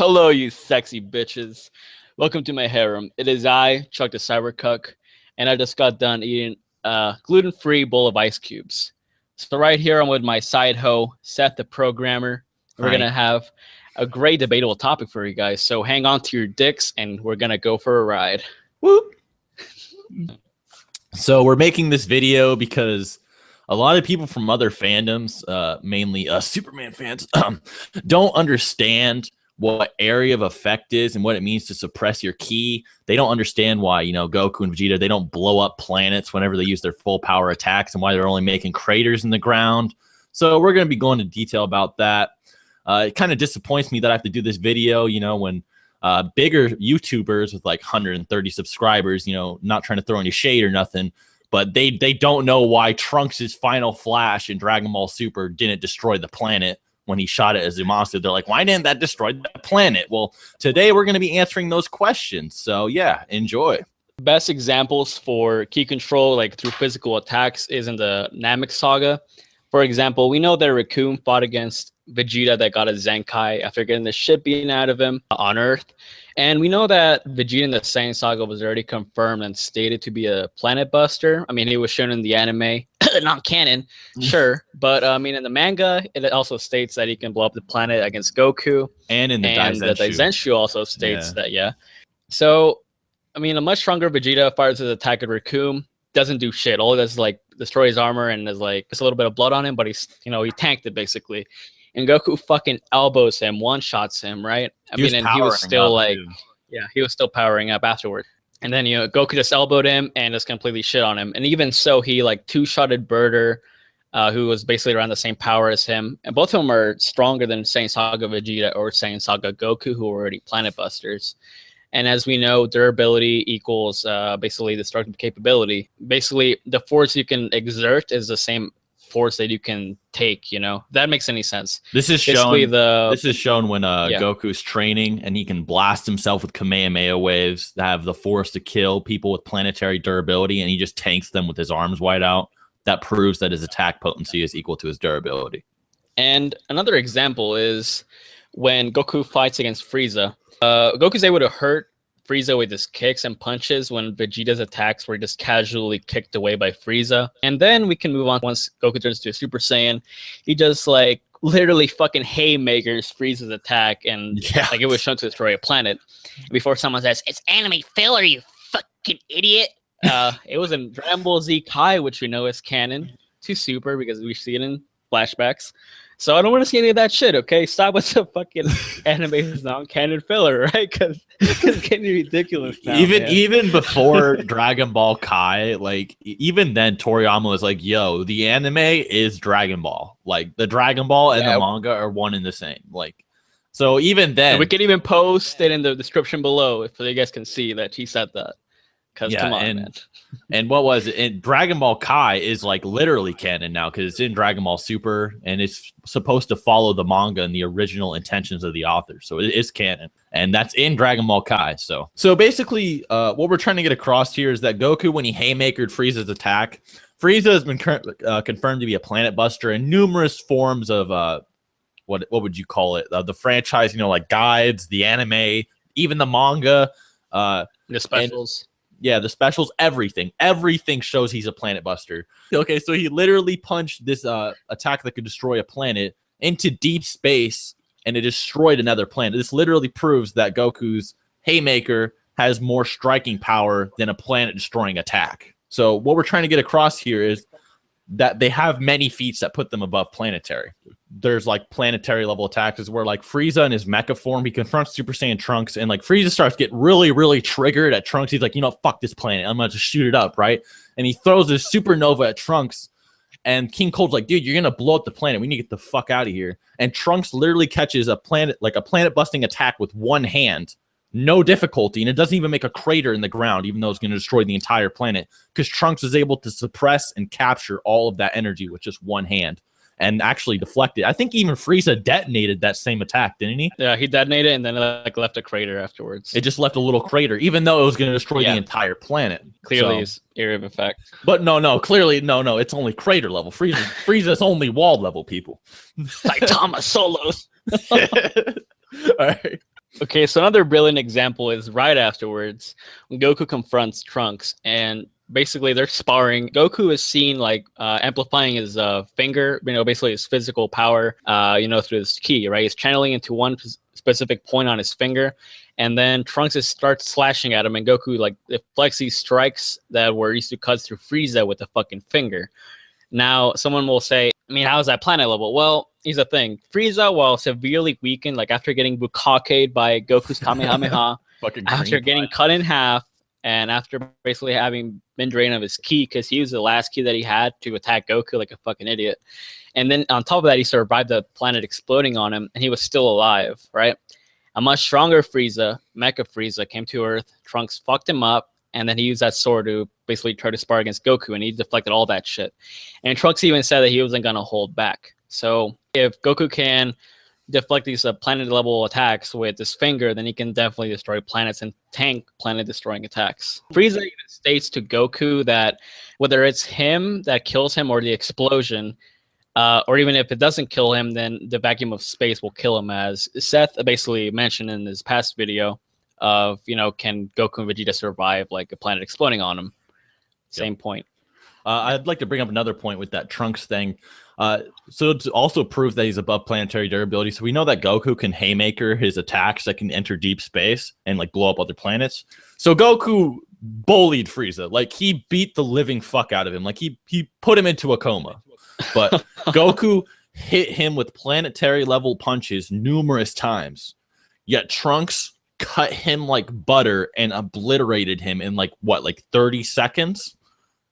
Hello, you sexy bitches. Welcome to my harem. It is I, Chuck the Cybercuck, and I just got done eating a gluten-free bowl of ice cubes. So right here, I'm with my side hoe, Seth the Programmer. We're Hi. going to have a great debatable topic for you guys. So hang on to your dicks, and we're going to go for a ride. Whoop. So we're making this video because a lot of people from other fandoms, mainly Superman fans, don't understand what area of effect is and what it means to suppress your ki. They don't understand why, Goku and Vegeta, they don't blow up planets whenever they use their full power attacks and why they're only making craters in the ground. So we're going to be going into detail about that. It kind of disappoints me that I have to do this video, when bigger YouTubers with like 130 subscribers, not trying to throw any shade or nothing, but they don't know why Trunks' final flash in Dragon Ball Super didn't destroy the planet when he shot it as Zamasu. They're like, why didn't that destroy the planet? Well, today we're going to be answering those questions. So yeah, enjoy. Best examples for ki control, like through physical attacks, is in the Namek saga. For example, we know that Raccoon fought against Vegeta that got a Zenkai after getting the shit beaten out of him on Earth. And we know that Vegeta in the Saiyan saga was already confirmed and stated to be a planet buster. I mean, he was shown in the anime, not canon, sure. But I mean, in the manga, it also states that he can blow up the planet against Goku. And in the Daizenshu also states that, yeah. So, I mean, a much stronger Vegeta fires his attack at Raccoon. Doesn't do shit. All it does is like destroy his armor and there's like just a little bit of blood on him, but he's he tanked it basically. And Goku fucking elbows him, one-shots him, right? I mean, and he was still like, yeah, he was still powering up afterward. And then Goku just elbowed him and just completely shit on him. And even so, he like two-shotted Birder, who was basically around the same power as him. And both of them are stronger than Saiyan Saga Vegeta or Saiyan Saga Goku, who were already planet busters. And as we know, durability equals basically destructive capability. Basically, the force you can exert is the same force that you can take. That makes any sense. This is shown when Goku's training and he can blast himself with Kamehameha waves that have the force to kill people with planetary durability, and he just tanks them with his arms wide out. That proves that his attack potency is equal to his durability. And another example is when Goku fights against Frieza. Goku's able to hurt Frieza with his kicks and punches when Vegeta's attacks were just casually kicked away by Frieza. And then we can move on. Once Goku turns to a Super Saiyan, he just like literally fucking haymakers Frieza's attack, and like it was shown to destroy a planet. Before someone says, "It's anime filler, you fucking idiot." It was in Dragon Ball Z Kai, which we know is canon to Super because we see it in flashbacks. So I don't want to see any of that shit, okay? Stop with the fucking anime non-canon filler, right? Because it's getting ridiculous now. Even before Dragon Ball Kai, like even then, Toriyama was like, "Yo, the anime is Dragon Ball. Like the Dragon Ball and the manga are one and the same." Like, so even then, and we can even post it in the description below so you guys can see that he said that. Because come on, man. And what was it? And Dragon Ball Kai is like literally canon now because it's in Dragon Ball Super and it's supposed to follow the manga and the original intentions of the author. So it is canon, and that's in Dragon Ball Kai. So basically, what we're trying to get across here is that Goku, when he haymakered Frieza's attack, Frieza has been confirmed to be a planet buster in numerous forms of what would you call it? The franchise, like guides, the anime, even the manga, the specials. The specials, everything shows he's a planet buster. Okay, so he literally punched this attack that could destroy a planet into deep space, and it destroyed another planet. This literally proves that Goku's haymaker has more striking power than a planet-destroying attack. So what we're trying to get across here is that they have many feats that put them above planetary. There's like planetary level attacks where like Frieza in his mecha form, he confronts Super Saiyan Trunks, and like Frieza starts to get really, really triggered at Trunks. He's like, fuck this planet. I'm going to just shoot it up, right? And he throws his supernova at Trunks, and King Cold's like, dude, you're going to blow up the planet. We need to get the fuck out of here. And Trunks literally catches a planet busting attack with one hand. No difficulty, and it doesn't even make a crater in the ground, even though it's going to destroy the entire planet, because Trunks is able to suppress and capture all of that energy with just one hand and actually deflect it. I think even Frieza detonated that same attack, didn't he? Yeah, he detonated and then like left a crater afterwards. It just left a little crater, even though it was going to destroy the entire planet. Clearly, it's area of effect. But clearly, it's only crater level. Frieza's only wall level, people. Saitama solos. All right. Okay, so another brilliant example is right afterwards when Goku confronts Trunks, and basically they're sparring. Goku is seen like amplifying his finger, basically his physical power, through his ki, right? He's channeling into one specific point on his finger, and then Trunks starts slashing at him, and Goku like deflects these strikes that were used to cut through Frieza with a fucking finger. Now, someone will say, I mean, how's that planet level? Well, here's the thing. Frieza, while severely weakened, like after getting Bukaked by Goku's Kamehameha, after getting cut in half, and after basically having been drained of his ki, because he used the last ki that he had to attack Goku like a fucking idiot. And then on top of that, he survived the planet exploding on him, and he was still alive, right? A much stronger Frieza, Mecha Frieza, came to Earth. Trunks fucked him up, and then he used that sword to basically try to spar against Goku, and he deflected all that shit. And Trunks even said that he wasn't going to hold back. So if Goku can deflect these planet-level attacks with his finger, then he can definitely destroy planets and tank planet-destroying attacks. Frieza even states to Goku that whether it's him that kills him or the explosion, or even if it doesn't kill him, then the vacuum of space will kill him, as Seth basically mentioned in his past video of, can Goku and Vegeta survive like a planet exploding on them? Same point. I'd like to bring up another point with that Trunks thing. So to also prove that he's above planetary durability, so we know that Goku can haymaker his attacks that can enter deep space and like blow up other planets. So Goku bullied Frieza. Like he beat the living fuck out of him. Like he put him into a coma. But Goku hit him with planetary level punches numerous times. Yet Trunks cut him like butter and obliterated him in like 30 seconds.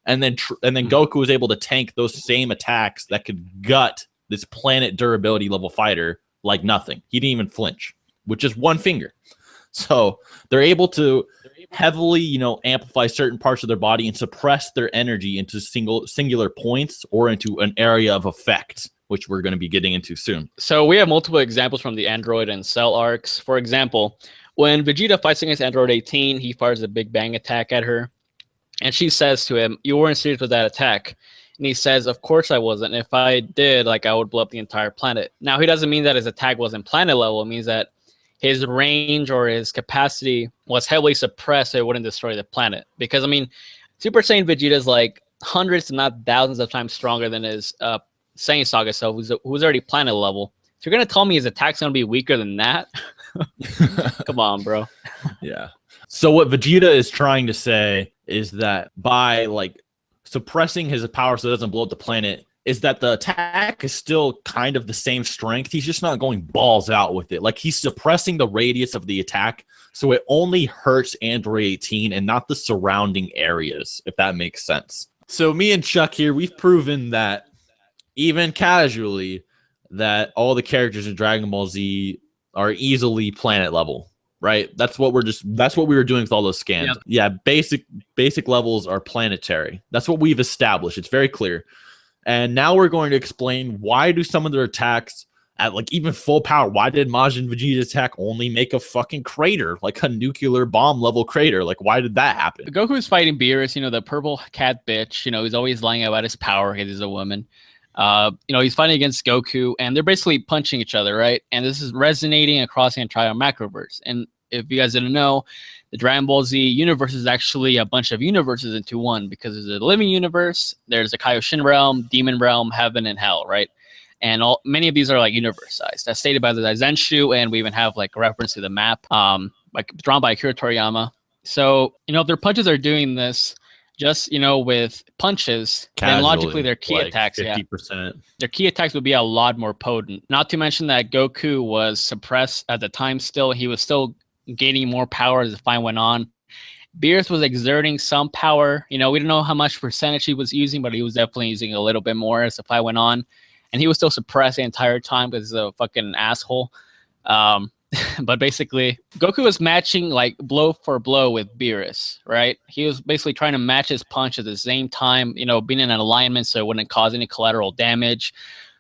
And then Goku was able to tank those same attacks that could gut this planet durability level fighter like nothing. He didn't even flinch with just one finger. So they're able to heavily, amplify certain parts of their body and suppress their energy into singular points or into an area of effect, which we're going to be getting into soon. So we have multiple examples from the Android and Cell arcs. For example, when Vegeta fights against Android 18, he fires a Big Bang attack at her. And she says to him, "You weren't serious with that attack." And he says, "Of course I wasn't. If I did, I would blow up the entire planet." Now, he doesn't mean that his attack wasn't planet level. It means that his range or his capacity was heavily suppressed so it wouldn't destroy the planet. Because, Super Saiyan Vegeta is like hundreds, if not thousands of times stronger than his Saiyan Saga self, who's already planet level. So you're going to tell me his attack's going to be weaker than that? Come on, bro. Yeah. So what Vegeta is trying to say is that by suppressing his power so it doesn't blow up the planet, is that the attack is still kind of the same strength. He's just not going balls out with it. Like he's suppressing the radius of the attack so it only hurts Android 18 and not the surrounding areas, if that makes sense. So me and Chuck here, we've proven that even casually that all the characters in Dragon Ball Z are easily planet level. Right, that's what we were doing with all those scans. Yep. Yeah, basic levels are planetary. That's what we've established. It's very clear. And now we're going to explain why do some of their attacks at even full power? Why did Majin Vegeta's attack only make a fucking crater, like a nuclear bomb level crater? Why did that happen? Goku's fighting Beerus, the purple cat bitch. He's always lying about his power because he's a woman. He's fighting against Goku, and they're basically punching each other, right? And this is resonating across the entire macroverse. And if you guys didn't know, the Dragon Ball Z universe is actually a bunch of universes into one, because there's a living universe, there's a Kaioshin realm, demon realm, heaven, and hell, right? And many of these are universe-sized. That's stated by the Daizenshu, and we even have a reference to the map, drawn by Akira Toriyama. So, if their punches are doing this, just with punches, casually, then logically their key attacks, 50%. Their key attacks would be a lot more potent. Not to mention that Goku was suppressed at the time still. He was still gaining more power as the fight went on. Beerus was exerting some power. We don't know how much percentage he was using, but he was definitely using a little bit more as the fight went on. And he was still suppressed the entire time because he's a fucking asshole. But basically, Goku was matching blow for blow with Beerus, right? He was basically trying to match his punch at the same time, being in an alignment so it wouldn't cause any collateral damage.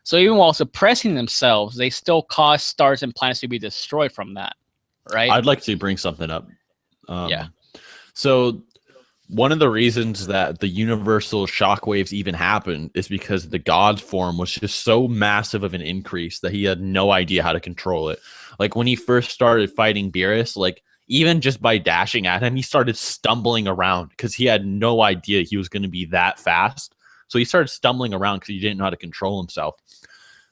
So even while suppressing themselves, they still caused stars and planets to be destroyed from that, right? I'd like to bring something up. Yeah. So One of the reasons that the universal shockwaves even happened is because the god form was just so massive of an increase that he had no idea how to control it. Like when he first started fighting Beerus, like even just by dashing at him, he started stumbling around because he had no idea he was going to be that fast. So he started stumbling around because he didn't know how to control himself.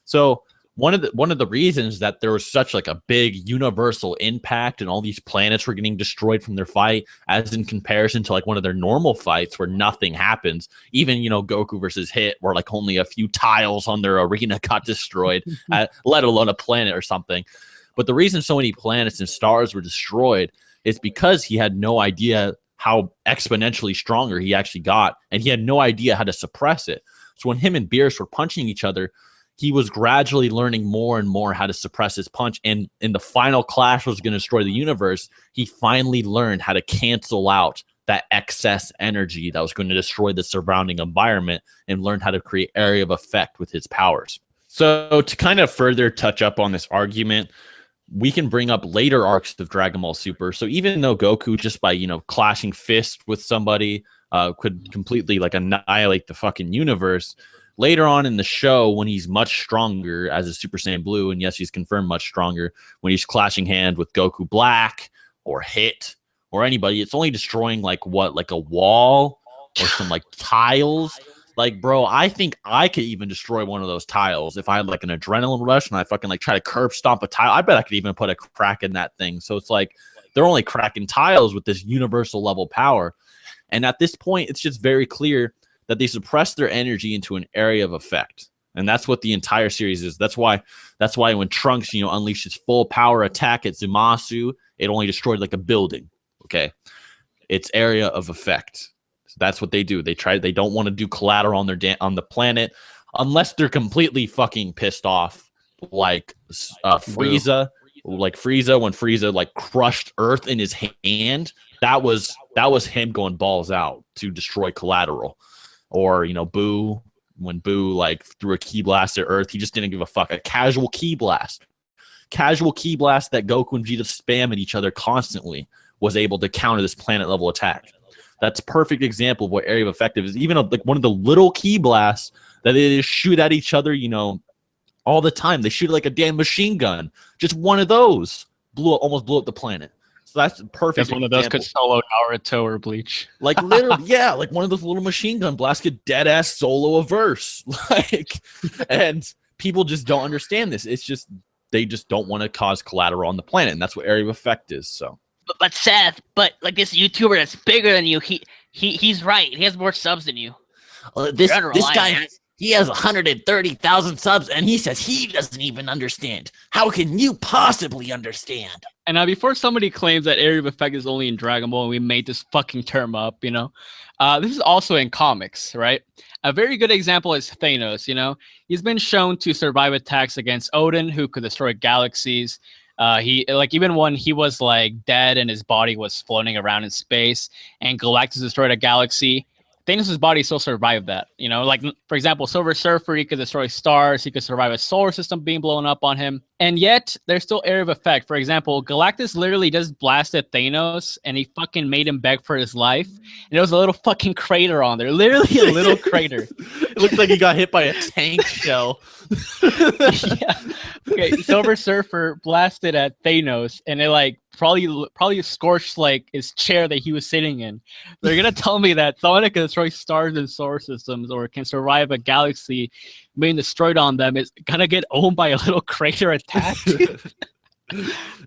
So one of the reasons that there was such like a big universal impact and all these planets were getting destroyed from their fight, as in comparison to like one of their normal fights where nothing happens, even Goku versus Hit, where like only a few tiles on their arena got destroyed, let alone a planet or something. But the reason so many planets and stars were destroyed is because he had no idea how exponentially stronger he actually got, and he had no idea how to suppress it. So when him and Beerus were punching each other, he was gradually learning more and more how to suppress his punch. And in the final clash was going to destroy the universe, he finally learned how to cancel out that excess energy that was going to destroy the surrounding environment and learned how to create area of effect with his powers. So to kind of further touch up on this argument, we can bring up later arcs of Dragon Ball Super. So even though Goku, just by, clashing fists with somebody, could completely like annihilate the fucking universe, later on in the show, when he's much stronger as a Super Saiyan Blue, and yes, he's confirmed much stronger, when he's clashing hands with Goku Black or Hit or anybody, it's only destroying like a wall or some like tiles. Like, bro, I think I could even destroy one of those tiles if I had like an adrenaline rush and I fucking like try to curb stomp a tile. I bet I could even put a crack in that thing. So it's like they're only cracking tiles with this universal level power. And at this point, it's just very clear that they suppress their energy into an area of effect. And that's what the entire series is. That's why when Trunks, unleashed his full power attack at Zamasu, it only destroyed like a building. Okay. It's area of effect. That's what they do. They don't want to do collateral on on the planet unless they're completely fucking pissed off, like Frieza, when Frieza like crushed Earth in his hand. That was him going balls out to destroy collateral. Or Boo, when Boo like threw a ki blast at Earth, he just didn't give a fuck. A casual ki blast that Goku and Vegeta spam at each other constantly was able to counter this planet level attack. That's a perfect example of what area of effective is. Even like one of the little ki blasts that they just shoot at each other, all the time. They shoot like a damn machine gun. Just one of those almost blew up the planet. So that's perfect. That's one of those could solo Naruto or Bleach. Like literally, yeah, like one of those little machine gun blasts could dead ass solo a verse. And people just don't understand this. It's just they just don't want to cause collateral on the planet, and that's what area of effect is. So. But Seth, like this YouTuber that's bigger than you, he's right. He has more subs than you. This guy, he has 130,000 subs, and he says he doesn't even understand. How can you possibly understand? And now, before somebody claims that area of effect is only in Dragon Ball and we made this fucking term up, this is also in comics, right? A very good example is Thanos, He's been shown to survive attacks against Odin, who could destroy galaxies. He even when he was like dead and his body was floating around in space and Galactus destroyed a galaxy, Thanos' body still survived that. Like for example, Silver Surfer, he could destroy stars, he could survive a solar system being blown up on him, and yet there's still area of effect. For example, Galactus literally just blasted Thanos and he fucking made him beg for his life, and there was a little fucking crater on there, literally a little crater. It looked like he got hit by a tank shell. Yeah. Okay, Silver Surfer blasted at Thanos, and it like probably scorched like his chair that he was sitting in. They're gonna tell me that someone that can destroy stars and solar systems or can survive a galaxy being destroyed on them is gonna get owned by a little crater attack?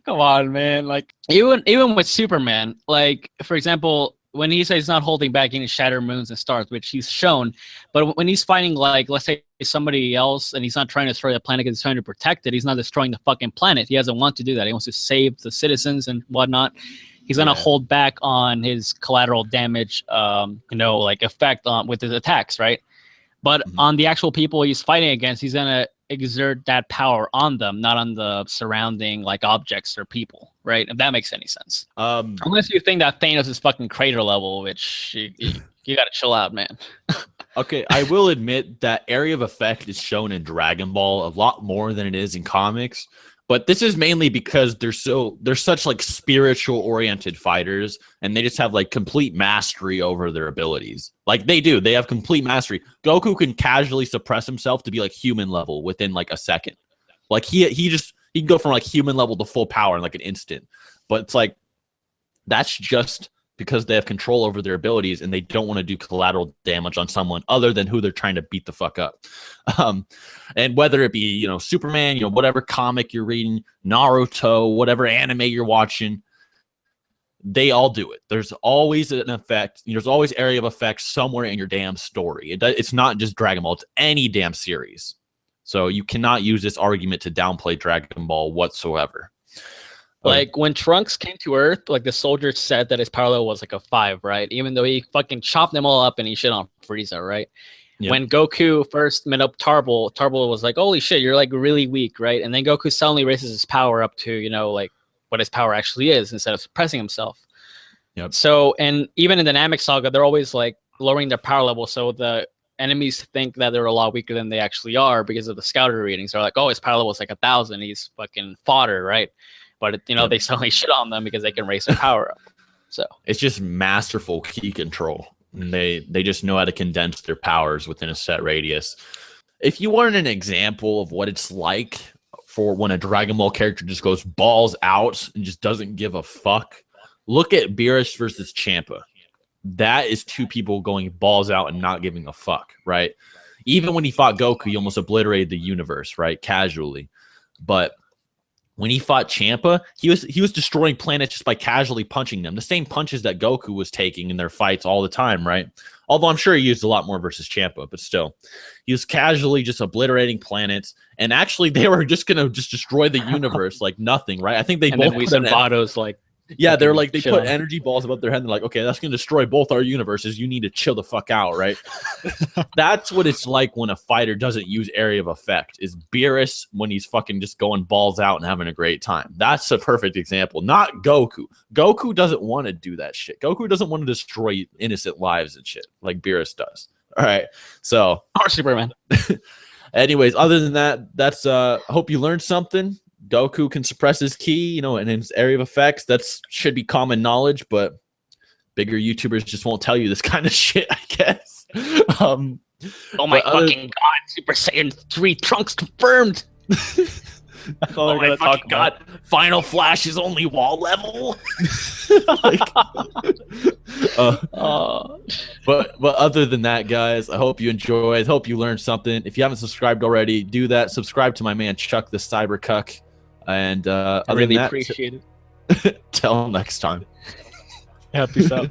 Come on, man. Like even with Superman, like for example, when he says he's not holding back any shattered moons and stars, which he's shown, but when he's fighting, like, let's say somebody else and he's not trying to destroy the planet, he's trying to protect it, he's not destroying the fucking planet. He doesn't want to do that. He wants to save the citizens and whatnot. He's going to hold back on his collateral damage, effect on with his attacks, right? But on the actual people he's fighting against, he's going to exert that power on them, not on the surrounding like objects or people, right? If that makes any sense. Unless you think that Thanos is fucking crater level, which you gotta chill out, man. Okay, I will admit that area of effect is shown in Dragon Ball a lot more than it is in comics, But this is mainly because they're such like spiritual oriented fighters, and they just have like complete mastery over their abilities. Like they have complete mastery. Goku can casually suppress himself to be like human level within like a second. Like he can go from like human level to full power in like an instant. But it's like that's just because they have control over their abilities and they don't want to do collateral damage on someone other than who they're trying to beat the fuck up. And whether it be, you know, Superman, you know, whatever comic you're reading, Naruto, whatever anime you're watching, they all do it. There's always an effect. There's always area of effect somewhere in your damn story. It's not just Dragon Ball. It's any damn series. So you cannot use this argument to downplay Dragon Ball whatsoever. Like when Trunks came to Earth, like the soldiers said that his power level was like a 5, right? Even though he fucking chopped them all up and he shit on Frieza, right? Yep. When Goku first met up Tarbell was like, holy shit, you're like really weak, right? And then Goku suddenly raises his power up to, you know, like what his power actually is instead of suppressing himself. Yep. So, and even in the Namek Saga, they're always like lowering their power level so the enemies think that they're a lot weaker than they actually are because of the scouter readings. They're like, oh, his power level is like 1,000. He's fucking fodder, right? But, you know, they suddenly shit on them because they can raise their power up. So it's just masterful key control. And they just know how to condense their powers within a set radius. If you want an example of what it's like for when a Dragon Ball character just goes balls out and just doesn't give a fuck, look at Beerus versus Champa. That is two people going balls out and not giving a fuck, right? Even when he fought Goku, he almost obliterated the universe, right? Casually. But when he fought Champa, he was destroying planets just by casually punching them. The same punches that Goku was taking in their fights all the time, right? Although I'm sure he used a lot more versus Champa, but still. He was casually just obliterating planets. And actually, they were just going to just destroy the universe like nothing, right? I think they both put Vado's like... Yeah, they're like, they put energy balls above their head. And they're like, okay, that's going to destroy both our universes. You need to chill the fuck out, right? That's what it's like when a fighter doesn't use area of effect. Is Beerus when he's fucking just going balls out and having a great time. That's a perfect example. Not Goku. Goku doesn't want to do that shit. Goku doesn't want to destroy innocent lives and shit like Beerus does. All right, so or Superman. Anyways, other than that, that's hope you learned something. Goku can suppress his ki, you know, and in his area of effects. That should be common knowledge, but bigger YouTubers just won't tell you this kind of shit, I guess. Oh my fucking god, Super Saiyan 3 Trunks confirmed. That's all they're gonna talk about. Final Flash is only wall level. But other than that, guys, I hope you enjoyed. I hope you learned something. If you haven't subscribed already, do that. Subscribe to my man Chuck the Cybercuck. And I really appreciate it. Till next time. Yeah, peace out.